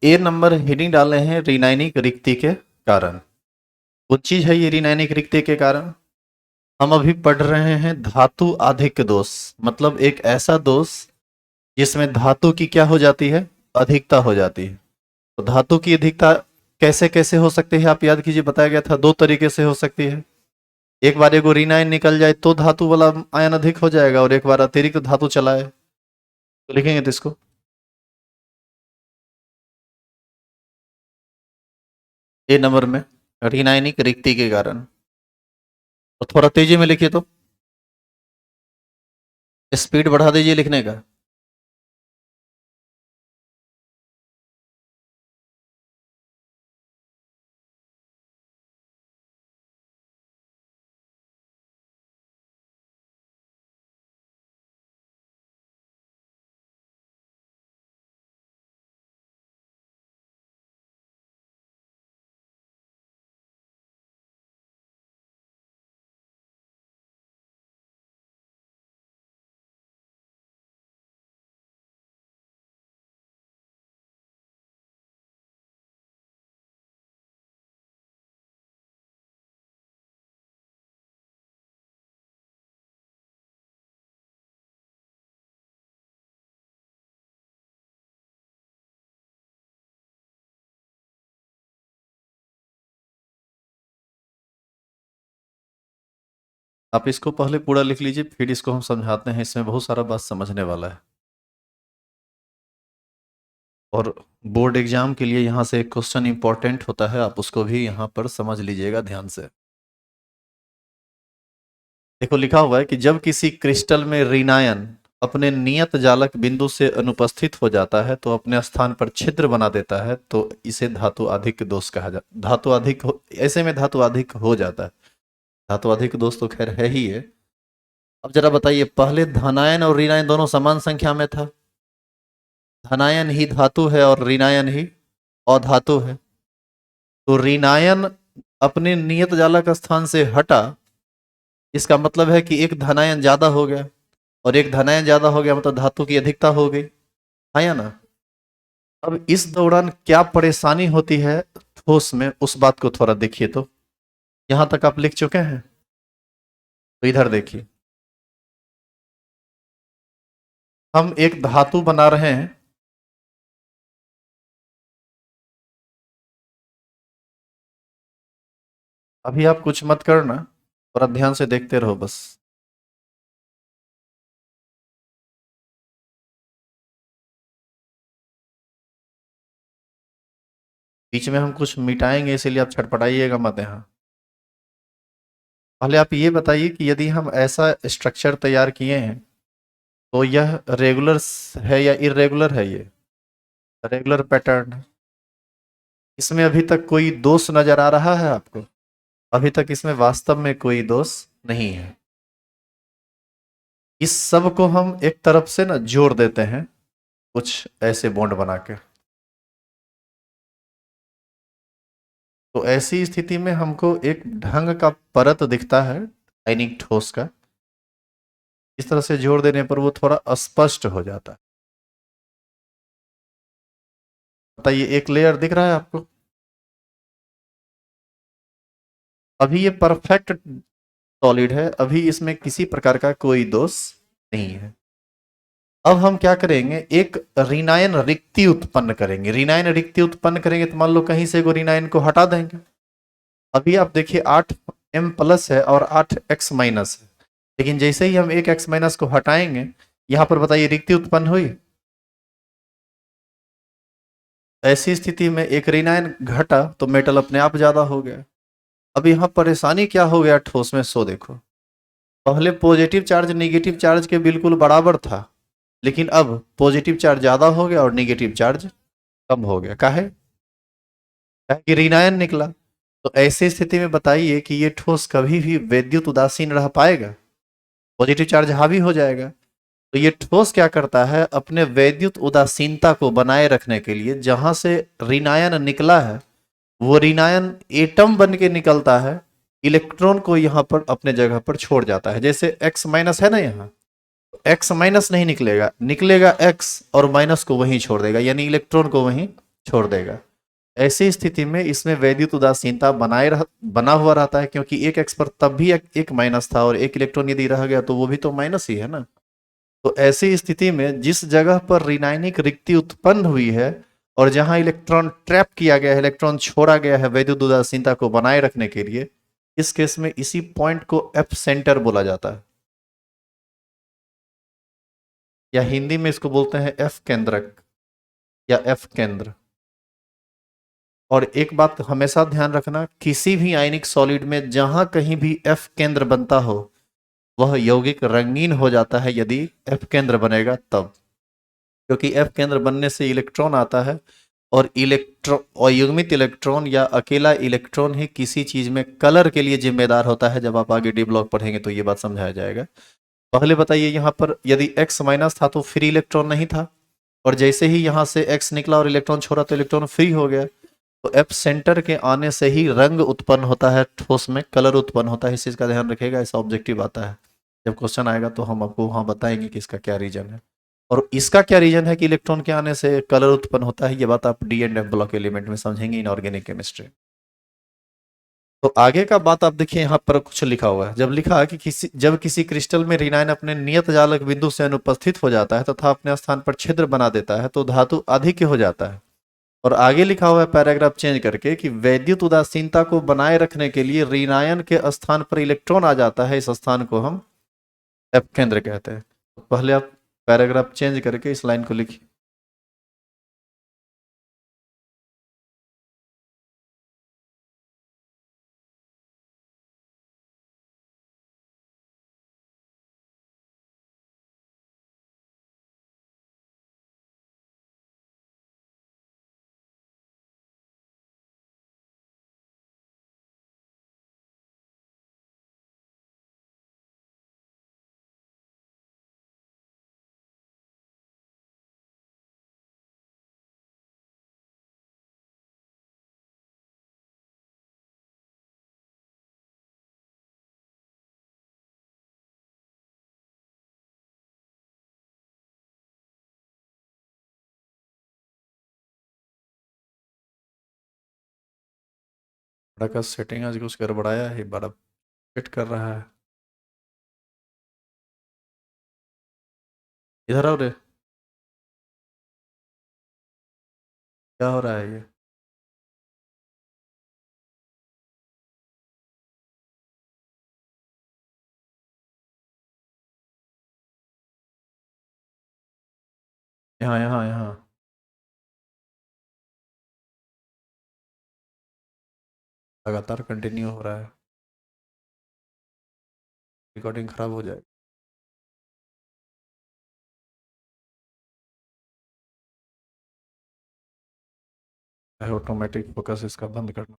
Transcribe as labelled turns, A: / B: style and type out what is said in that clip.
A: ए number heading डाले हैं ऋणायनिक रिक्ति के कारण। कुछ चीज है ये ऋणायनिक रिक्ति के कारण। हम अभी पढ़ रहे हैं धातु आधिक्य दोष, मतलब एक ऐसा दोष जिसमें धातु की क्या हो जाती है, अधिकता हो जाती है। तो धातु की अधिकता कैसे कैसे हो सकती है, आप याद कीजिए, बताया गया था दो तरीके से हो सकती है। एक बार एगो ऋण आयन निकल जाए तो धातु वाला आयन अधिक हो जाएगा, और एक बार अतिरिक्त धातु चलाए तो लिखेंगे तो इसको ए नंबर में ऋणायनिक रिक्ति के कारण। और थोड़ा तेजी में लिखिए, तो स्पीड बढ़ा दीजिए लिखने का। आप इसको पहले पूरा लिख लीजिए, फिर इसको हम समझाते हैं, इसमें बहुत सारा बात समझने वाला है। और बोर्ड एग्जाम के लिए यहाँ से एक क्वेश्चन इंपॉर्टेंट होता है, आप उसको भी यहाँ पर समझ लीजिएगा ध्यान से। देखो लिखा हुआ है कि जब किसी क्रिस्टल में ऋणायन अपने नियत जालक बिंदु से अनुपस्थित हो जाता है तो अपने स्थान पर छिद्र बना देता है, तो इसे धातु अधिक दोष कहा जाता। धातु अधिक ऐसे में धातु अधिक हो जाता है। धातु अधिक दोष तो खैर है ही है। अब जरा बताइए, पहले धनायन और ऋणायन दोनों समान संख्या में था। धनायन ही धातु है और ऋणायन ही अधातु है। तो ऋणायन अपने नियत जालक स्थान से हटा, इसका मतलब है कि एक धनायन ज्यादा हो गया, और एक धनायन ज्यादा हो गया मतलब धातु की अधिकता हो गई, है या ना। अब इस दौरान क्या परेशानी होती है ठोस में, उस बात को थोड़ा देखिए। तो यहां तक आप लिख चुके हैं, तो इधर देखिए, हम एक धातु बना रहे हैं। अभी आप कुछ मत करना, थोड़ा ध्यान से देखते रहो बस। बीच में हम कुछ मिटाएंगे, इसीलिए आप छटपटाइएगा मत यहाँ। पहले आप ये बताइए कि यदि हम ऐसा स्ट्रक्चर तैयार किए हैं तो यह रेगुलर है या इरेगुलर है। ये रेगुलर पैटर्न है। इसमें अभी तक कोई दोष नजर आ रहा है आपको? अभी तक इसमें वास्तव में कोई दोष नहीं है। इस सब को हम एक तरफ से ना जोड़ देते हैं कुछ ऐसे बॉन्ड बना के। तो ऐसी स्थिति में हमको एक ढंग का परत दिखता है आयनिक ठोस का। इस तरह से जोड़ देने पर वो थोड़ा अस्पष्ट हो जाता है। बताइए, एक लेयर दिख रहा है आपको? अभी ये परफेक्ट सॉलिड है, अभी इसमें किसी प्रकार का कोई दोष नहीं है। अब हम क्या करेंगे, एक ऋणायन रिक्ति उत्पन्न करेंगे। ऋणायन रिक्ति उत्पन्न करेंगे तो मान लो कहीं से एगो ऋणायन को हटा देंगे। अभी आप देखिए 8m प्लस है और 8x माइनस है, लेकिन जैसे ही हम एक x माइनस को हटाएंगे, यहां पर बताइए रिक्ति उत्पन्न हुई। ऐसी स्थिति में एक ऋणायन घटा तो मेटल अपने आप ज्यादा हो गया। अब यहाँ परेशानी क्या हो गया ठोस में, सो देखो, पहले पॉजिटिव चार्ज नेगेटिव चार्ज के बिल्कुल बराबर था, लेकिन अब पॉजिटिव चार्ज ज्यादा हो गया और नेगेटिव चार्ज कम हो गया। काहे? कि ऋणायन निकला। तो ऐसी स्थिति में बताइए कि ये ठोस कभी भी विद्युत उदासीन रह पाएगा? पॉजिटिव चार्ज हावी हो जाएगा। तो ये ठोस क्या करता है, अपने वैद्युत उदासीनता को बनाए रखने के लिए जहां से ऋणायन निकला है, वो ऋणायन एटम बन के निकलता है, इलेक्ट्रॉन को यहां पर अपने जगह पर छोड़ जाता है। जैसे x माइनस है ना, यहाँ x माइनस नहीं निकलेगा, निकलेगा x और माइनस को वहीं छोड़ देगा, यानी इलेक्ट्रॉन को वहीं छोड़ देगा। ऐसी स्थिति में इसमें वैद्युत उदासीनता बना हुआ रहता है, क्योंकि एक एक्स पर तब भी एक माइनस था और एक इलेक्ट्रॉन यदि रह गया तो वो भी तो माइनस ही है ना। तो ऐसी स्थिति में जिस जगह पर ऋणायनिक रिक्ति उत्पन्न हुई है और जहां इलेक्ट्रॉन ट्रैप किया गया है, इलेक्ट्रॉन छोड़ा गया है वैद्युत उदासीनता को बनाए रखने के लिए, इस केस में इसी पॉइंट को एफ सेंटर बोला जाता है, या हिंदी में इसको बोलते हैं एफ केंद्रक या एफ केंद्र। और एक बात हमेशा ध्यान रखना, किसी भी आयनिक सॉलिड में जहां कहीं भी एफ केंद्र बनता हो वह यौगिक रंगीन हो जाता है यदि एफ केंद्र बनेगा तब, क्योंकि एफ केंद्र बनने से इलेक्ट्रॉन आता है, और इलेक्ट्रॉन और युग्मित इलेक्ट्रॉन या अकेला इलेक्ट्रॉन ही किसी चीज में कलर के लिए जिम्मेदार होता है। जब आप आगे डी ब्लॉक पढ़ेंगे तो ये बात समझाया जाएगा। पहले बताइए, यहाँ पर यदि एक्स माइनस था तो फ्री इलेक्ट्रॉन नहीं था, और जैसे ही यहाँ से एक्स निकला और इलेक्ट्रॉन छोड़ा तो इलेक्ट्रॉन फ्री हो गया। तो एफ सेंटर के आने से ही रंग उत्पन्न होता है, ठोस में कलर उत्पन्न होता है। इस चीज का ध्यान रखिएगा, ऐसा ऑब्जेक्टिव आता है। जब क्वेश्चन आएगा तो हम आपको वहां बताएंगे कि इसका क्या रीजन है और इसका क्या रीजन है कि इलेक्ट्रॉन के आने से कलर उत्पन्न होता है। ये बात आप D and F block element में समझेंगे, इनऑर्गेनिक केमिस्ट्री। तो आगे का बात आप देखिए, यहाँ पर कुछ लिखा हुआ है। जब लिखा है कि जब किसी क्रिस्टल में ऋणायन अपने नियत जालक बिंदु से अनुपस्थित हो जाता है तथा अपने स्थान पर छिद्र बना देता है तो धातु अधिक हो जाता है। और आगे लिखा हुआ है पैराग्राफ चेंज करके कि वैद्युत उदासीनता को बनाए रखने के लिए ऋणायन के स्थान पर इलेक्ट्रॉन आ जाता है, इस स्थान को हम एफ केंद्र कहते हैं। तो पहले आप पैराग्राफ चेंज करके इस लाइन को लिखिए। बड़ा का सेटिंग आज कुछ गड़बड़ाया है, बड़ा फिट कर रहा है। इधर आओ रे, क्या हो रहा है ये? यहाँ यहाँ यहाँ लगातार कंटिन्यू हो रहा है, रिकॉर्डिंग खराब हो जाएगी। ऑटोमेटिक फोकस इसका बंद करना।